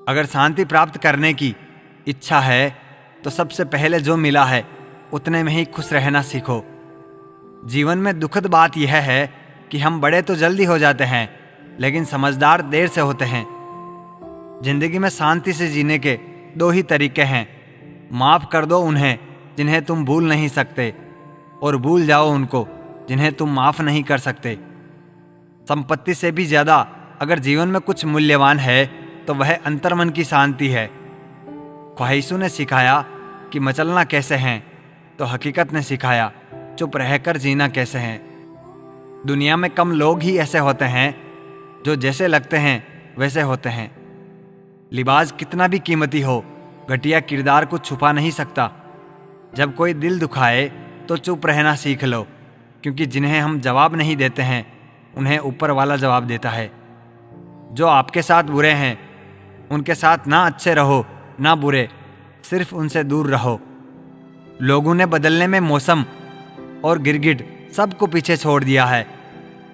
अगर शांति प्राप्त करने की इच्छा है तो सबसे पहले जो मिला है उतने में ही खुश रहना सीखो। जीवन में दुखद बात यह है कि हम बड़े तो जल्दी हो जाते हैं, लेकिन समझदार देर से होते हैं। जिंदगी में शांति से जीने के दो ही तरीके हैं। माफ कर दो उन्हें जिन्हें तुम भूल नहीं सकते, और भूल जाओ उनको जिन्हें तुम माफ नहीं कर सकते। संपत्ति से भी ज्यादा अगर जीवन में कुछ मूल्यवान है तो वह अंतर्मन की शांति है। ख्वाहिशों ने सिखाया कि मचलना कैसे हैं, तो हकीकत ने सिखाया चुप रहकर जीना कैसे हैं। दुनिया में कम लोग ही ऐसे होते हैं जो जैसे लगते हैं वैसे होते हैं। लिबास कितना भी कीमती हो, घटिया किरदार को छुपा नहीं सकता। जब कोई दिल दुखाए तो चुप रहना सीख लो, क्योंकि जिन्हें हम जवाब नहीं देते हैं उन्हें ऊपर वाला जवाब देता है। जो आपके साथ बुरे हैं उनके साथ ना अच्छे रहो ना बुरे, सिर्फ उनसे दूर रहो। लोगों ने बदलने में मौसम और गिरगिट सबको पीछे छोड़ दिया है।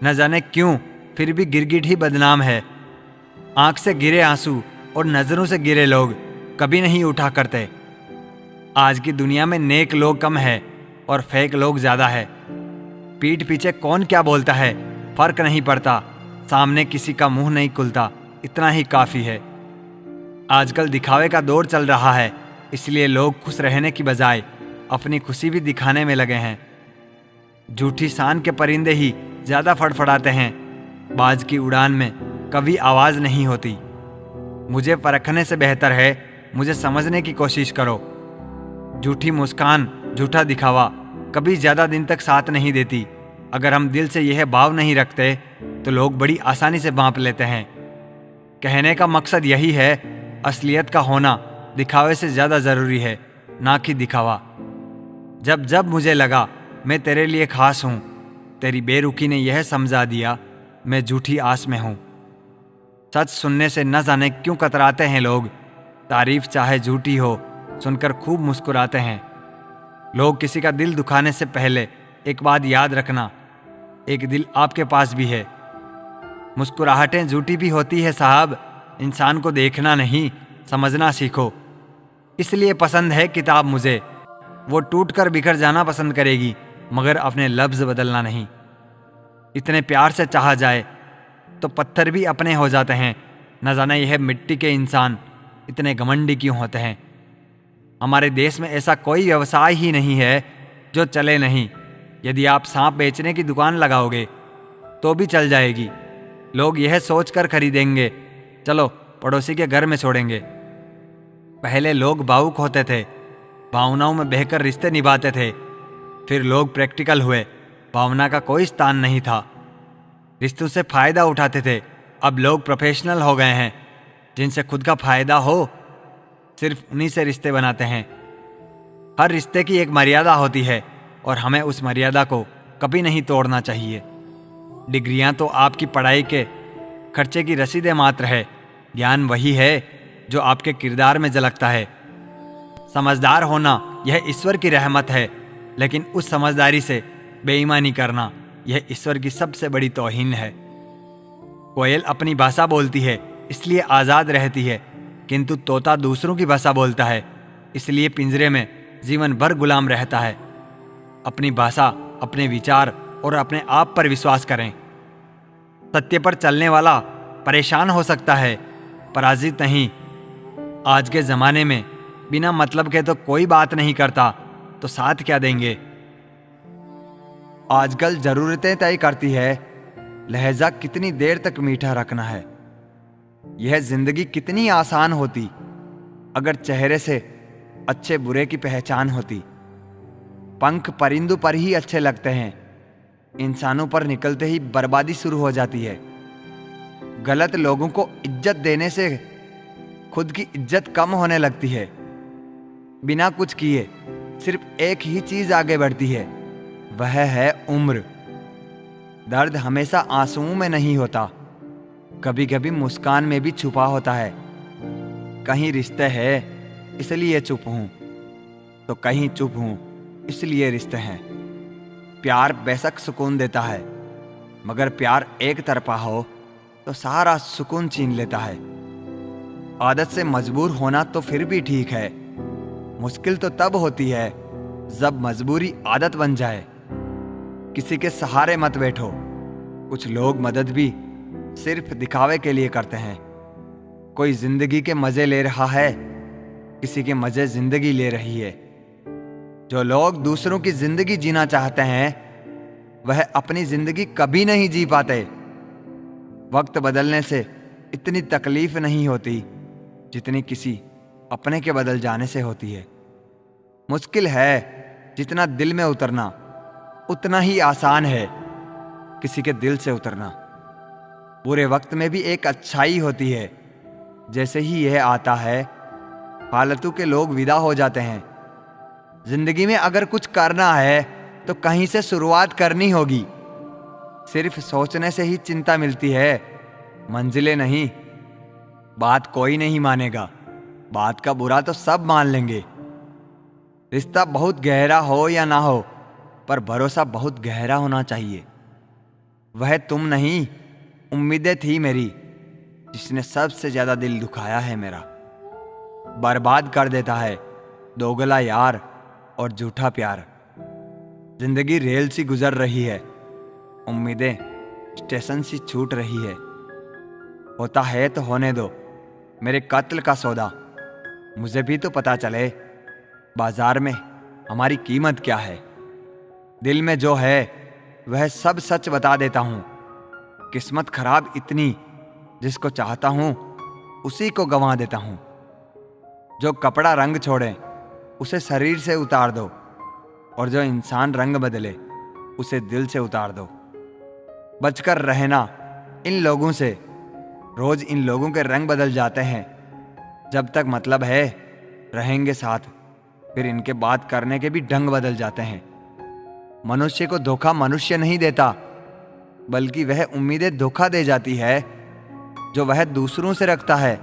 न जाने क्यों फिर भी गिरगिट ही बदनाम है। आंख से गिरे आंसू और नजरों से गिरे लोग कभी नहीं उठा करते। आज की दुनिया में नेक लोग कम है और फेक लोग ज्यादा है। पीठ पीछे कौन क्या बोलता है फर्क नहीं पड़ता, सामने किसी का मुंह नहीं खुलता, इतना ही काफी है। आजकल दिखावे का दौर चल रहा है, इसलिए लोग खुश रहने की बजाय अपनी खुशी भी दिखाने में लगे हैं। झूठी शान के परिंदे ही ज्यादा फड़फड़ाते हैं। बाज की उड़ान में कभी आवाज नहीं होती। मुझे परखने से बेहतर है मुझे समझने की कोशिश करो। झूठी मुस्कान, झूठा दिखावा कभी ज्यादा दिन तक साथ नहीं देती। अगर हम दिल से यह भाव नहीं रखते तो लोग बड़ी आसानी से भांप लेते हैं। कहने का मकसद यही है, असलियत का होना दिखावे से ज्यादा जरूरी है, ना कि दिखावा। जब जब मुझे लगा मैं तेरे लिए खास हूं, तेरी बेरुखी ने यह समझा दिया मैं झूठी आस में हूं। सच सुनने से न जाने क्यों कतराते हैं लोग। तारीफ चाहे झूठी हो सुनकर खूब मुस्कुराते हैं। लोग किसी का दिल दुखाने से पहले एक बात याद रखना, एक दिल आपके पास भी है। मुस्कुराहटें झूठी भी होती है साहब। इंसान को देखना नहीं समझना सीखो। इसलिए पसंद है किताब मुझे। वो टूट कर बिखर जाना पसंद करेगी, मगर अपने लफ्ज बदलना नहीं। इतने प्यार से चाहा जाए तो पत्थर भी अपने हो जाते हैं। न जाने यह मिट्टी के इंसान इतने घमंडी क्यों होते हैं। हमारे देश में ऐसा कोई व्यवसाय ही नहीं है जो चले नहीं। यदि आप सांप बेचने की दुकान लगाओगे तो भी चल जाएगी। लोग यह सोचकर खरीदेंगे चलो पड़ोसी के घर में छोड़ेंगे। पहले लोग भावुक होते थे, भावनाओं में बहकर रिश्ते निभाते थे। फिर लोग प्रैक्टिकल हुए, भावना का कोई स्थान नहीं था। रिश्तों से फायदा उठाते थे। अब लोग प्रोफेशनल हो गए हैं। जिनसे खुद का फायदा हो सिर्फ उन्हीं से रिश्ते बनाते हैं। हर रिश्ते की एक मर्यादा होती है और हमें उस मर्यादा को कभी नहीं तोड़ना चाहिए। डिग्रियां तो आपकी पढ़ाई के खर्चे की रसीदें मात्र है। ज्ञान वही है जो आपके किरदार में झलकता है। समझदार होना यह ईश्वर की रहमत है, लेकिन उस समझदारी से बेईमानी करना यह ईश्वर की सबसे बड़ी तौहीन है। कोयल अपनी भाषा बोलती है इसलिए आज़ाद रहती है, किंतु तोता दूसरों की भाषा बोलता है इसलिए पिंजरे में जीवन भर गुलाम रहता है। अपनी भाषा, अपने विचार और अपने आप पर विश्वास करें। सत्य पर चलने वाला परेशान हो सकता है, पराजित नहीं। आज के जमाने में बिना मतलब के तो कोई बात नहीं करता, तो साथ क्या देंगे। आजकल जरूरतें तय करती है लहजा कितनी देर तक मीठा रखना है। यह जिंदगी कितनी आसान होती अगर चेहरे से अच्छे बुरे की पहचान होती। पंख परिंदों पर ही अच्छे लगते हैं, इंसानों पर निकलते ही बर्बादी शुरू हो जाती है। गलत लोगों को इज्जत देने से खुद की इज्जत कम होने लगती है। बिना कुछ किए सिर्फ एक ही चीज आगे बढ़ती है, वह है उम्र। दर्द हमेशा आंसुओं में नहीं होता, कभी कभी मुस्कान में भी छुपा होता है। कहीं रिश्ते है इसलिए चुप हूं, तो कहीं चुप हूं इसलिए रिश्ते हैं। प्यार बेशक सुकून देता है, मगर प्यार एक तरफा हो तो सारा सुकून छीन लेता है। आदत से मजबूर होना तो फिर भी ठीक है, मुश्किल तो तब होती है जब मजबूरी आदत बन जाए। किसी के सहारे मत बैठो। कुछ लोग मदद भी सिर्फ दिखावे के लिए करते हैं। कोई जिंदगी के मजे ले रहा है, किसी के मजे जिंदगी ले रही है। जो लोग दूसरों की जिंदगी जीना चाहते हैं वह अपनी जिंदगी कभी नहीं जी पाते। वक्त बदलने से इतनी तकलीफ नहीं होती जितनी किसी अपने के बदल जाने से होती है। मुश्किल है जितना दिल में उतरना, उतना ही आसान है किसी के दिल से उतरना। बुरे वक्त में भी एक अच्छाई होती है। जैसे ही यह आता है, फालतू के लोग विदा हो जाते हैं। जिंदगी में अगर कुछ करना है तो कहीं से शुरुआत करनी होगी। सिर्फ सोचने से ही चिंता मिलती है, मंजिलें नहीं। बात कोई नहीं मानेगा, बात का बुरा तो सब मान लेंगे। रिश्ता बहुत गहरा हो या ना हो, पर भरोसा बहुत गहरा होना चाहिए। वह तुम नहीं, उम्मीदें थी मेरी, जिसने सबसे ज्यादा दिल दुखाया है मेरा। बर्बाद कर देता है दोगला यार और झूठा प्यार। जिंदगी रेल सी गुजर रही है, उम्मीदें स्टेशन सी छूट रही है। होता है तो होने दो मेरे कत्ल का सौदा। मुझे भी तो पता चले बाजार में हमारी कीमत क्या है। दिल में जो है वह सब सच बता देता हूं। किस्मत खराब इतनी, जिसको चाहता हूं उसी को गंवा देता हूं। जो कपड़ा रंग छोड़े उसे शरीर से उतार दो, और जो इंसान रंग बदले उसे दिल से उतार दो। बचकर रहना इन लोगों से। रोज इन लोगों के रंग बदल जाते हैं। जब तक मतलब है रहेंगे साथ, फिर इनके बात करने के भी ढंग बदल जाते हैं। मनुष्य को धोखा मनुष्य नहीं देता, बल्कि वह उम्मीदें धोखा दे जाती है जो वह दूसरों से रखता है।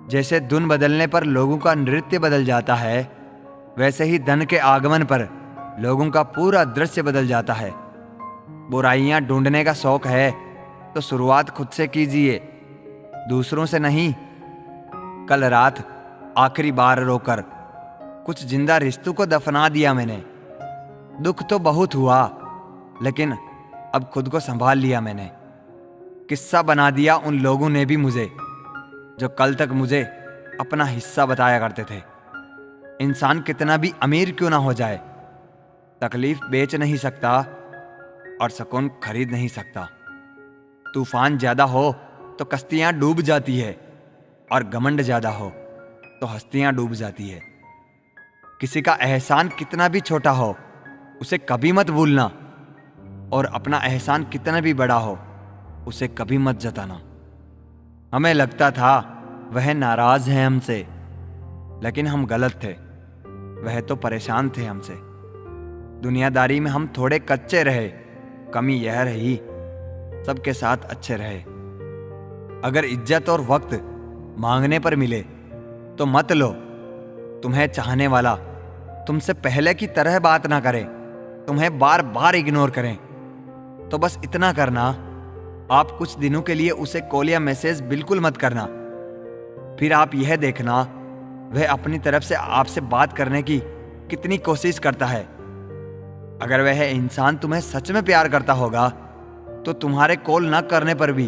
जैसे धुन बदलने पर लोगों का नृत्य बदल जाता है, वैसे ही धन के आगमन पर लोगों का पूरा दृश्य बदल जाता है। बुराइयां ढूंढने का शौक है तो शुरुआत खुद से कीजिए, दूसरों से नहीं। कल रात आखिरी बार रोकर कुछ जिंदा रिश्तों को दफना दिया मैंने। दुख तो बहुत हुआ, लेकिन अब खुद को संभाल लिया मैंने। किस्सा बना दिया उन लोगों ने भी मुझे, जो कल तक मुझे अपना हिस्सा बताया करते थे। इंसान कितना भी अमीर क्यों ना हो जाए, तकलीफ बेच नहीं सकता और सुकून खरीद नहीं सकता। तूफान ज्यादा हो तो कश्तियां डूब जाती है, और घमंड ज्यादा हो तो हस्तियां डूब जाती है। किसी का एहसान कितना भी छोटा हो उसे कभी मत भूलना, और अपना एहसान कितना भी बड़ा हो उसे कभी मत जताना। हमें लगता था वह नाराज है हमसे, लेकिन हम गलत थे। वह तो परेशान थे हमसे। दुनियादारी में हम थोड़े कच्चे रहे। कमी यह रही सबके साथ अच्छे रहे। अगर इज्जत और वक्त मांगने पर मिले तो मत लो। तुम्हें चाहने वाला तुमसे पहले की तरह बात ना करे, तुम्हें बार बार इग्नोर करें, तो बस इतना करना, आप कुछ दिनों के लिए उसे कॉल या मैसेज बिल्कुल मत करना। फिर आप यह देखना वह अपनी तरफ से आपसे बात करने की कितनी कोशिश करता है। अगर वह इंसान तुम्हें सच में प्यार करता होगा तो तुम्हारे कॉल न करने पर भी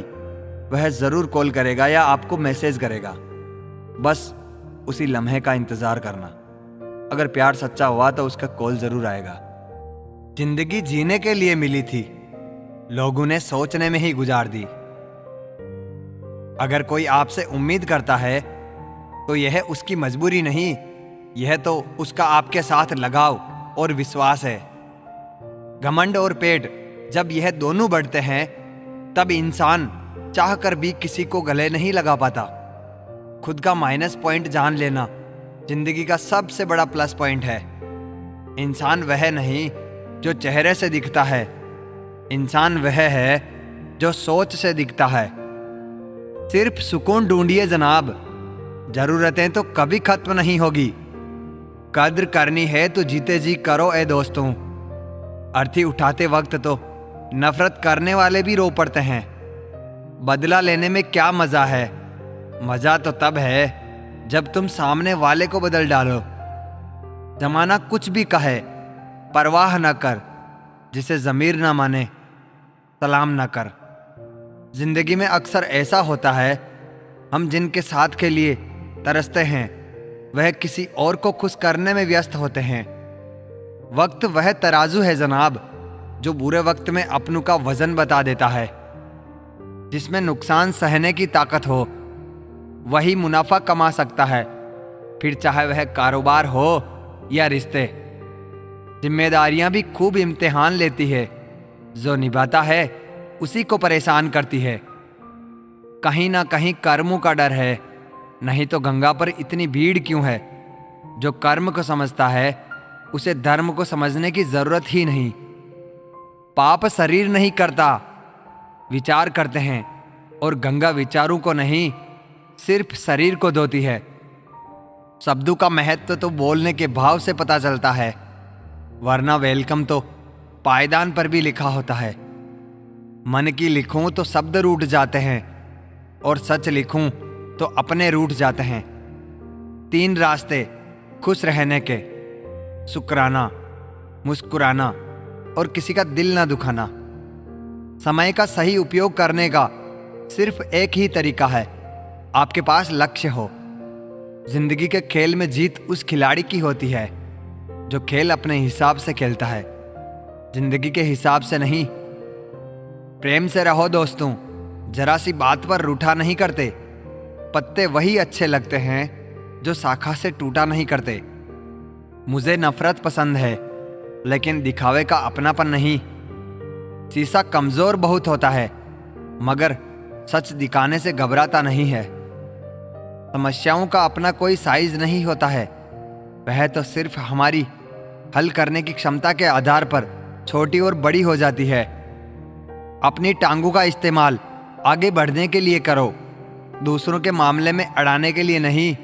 वह जरूर कॉल करेगा या आपको मैसेज करेगा। बस उसी लम्हे का इंतजार करना। अगर प्यार सच्चा हुआ तो उसका कॉल जरूर आएगा। जिंदगी जीने के लिए मिली थी, लोगों ने सोचने में ही गुजार दी। अगर कोई आपसे उम्मीद करता है तो यह उसकी मजबूरी नहीं, यह तो उसका आपके साथ लगाव और विश्वास है। घमंड और पेट जब यह दोनों बढ़ते हैं तब इंसान चाहकर भी किसी को गले नहीं लगा पाता। खुद का माइनस पॉइंट जान लेना जिंदगी का सबसे बड़ा प्लस पॉइंट है। इंसान वह नहीं जो चेहरे से दिखता है, इंसान वह है जो सोच से दिखता है। सिर्फ सुकून ढूंढिए जनाब, जरूरतें तो कभी खत्म नहीं होगी। कद्र करनी है तो जीते जी करो ए दोस्तों। अर्थी उठाते वक्त तो नफरत करने वाले भी रो पड़ते हैं। बदला लेने में क्या मजा है, मजा तो तब है जब तुम सामने वाले को बदल डालो। जमाना कुछ भी कहे परवाह न कर, जिसे ज़मीर ना माने सलाम ना कर। जिंदगी में अक्सर ऐसा होता है, हम जिनके साथ के लिए तरसते हैं वह किसी और को खुश करने में व्यस्त होते हैं। वक्त वह तराजू है जनाब, जो बुरे वक्त में अपनों का वजन बता देता है। जिसमें नुकसान सहने की ताकत हो वही मुनाफा कमा सकता है, फिर चाहे वह कारोबार हो या रिश्ते। जिम्मेदारियां भी खूब इम्तिहान लेती है, जो निभाता है उसी को परेशान करती है। कहीं ना कहीं कर्मों का डर है, नहीं तो गंगा पर इतनी भीड़ क्यों है। जो कर्म को समझता है उसे धर्म को समझने की जरूरत ही नहीं। पाप शरीर नहीं करता, विचार करते हैं, और गंगा विचारों को नहीं सिर्फ शरीर को धोती है। शब्दों का महत्व तो बोलने के भाव से पता चलता है, वरना वेलकम तो पायदान पर भी लिखा होता है। मन की लिखूं तो शब्द रूठ जाते हैं, और सच लिखूं तो अपने रूठ जाते हैं। 3 रास्ते खुश रहने के: शुक्राना, मुस्कुराना और किसी का दिल ना दुखाना। समय का सही उपयोग करने का सिर्फ एक ही तरीका है, आपके पास लक्ष्य हो। जिंदगी के खेल में जीत उस खिलाड़ी की होती है जो खेल अपने हिसाब से खेलता है, जिंदगी के हिसाब से नहीं। प्रेम से रहो दोस्तों, जरा सी बात पर रूठा नहीं करते। पत्ते वही अच्छे लगते हैं जो शाखा से टूटा नहीं करते। मुझे नफरत पसंद है, लेकिन दिखावे का अपनापन नहीं। शीशा कमजोर बहुत होता है, मगर सच दिखाने से घबराता नहीं है। समस्याओं का अपना कोई साइज नहीं होता है, वह तो सिर्फ हमारी हल करने की क्षमता के आधार पर छोटी और बड़ी हो जाती है। अपनी टांगों का इस्तेमाल आगे बढ़ने के लिए करो, दूसरों के मामले में अड़ाने के लिए नहीं।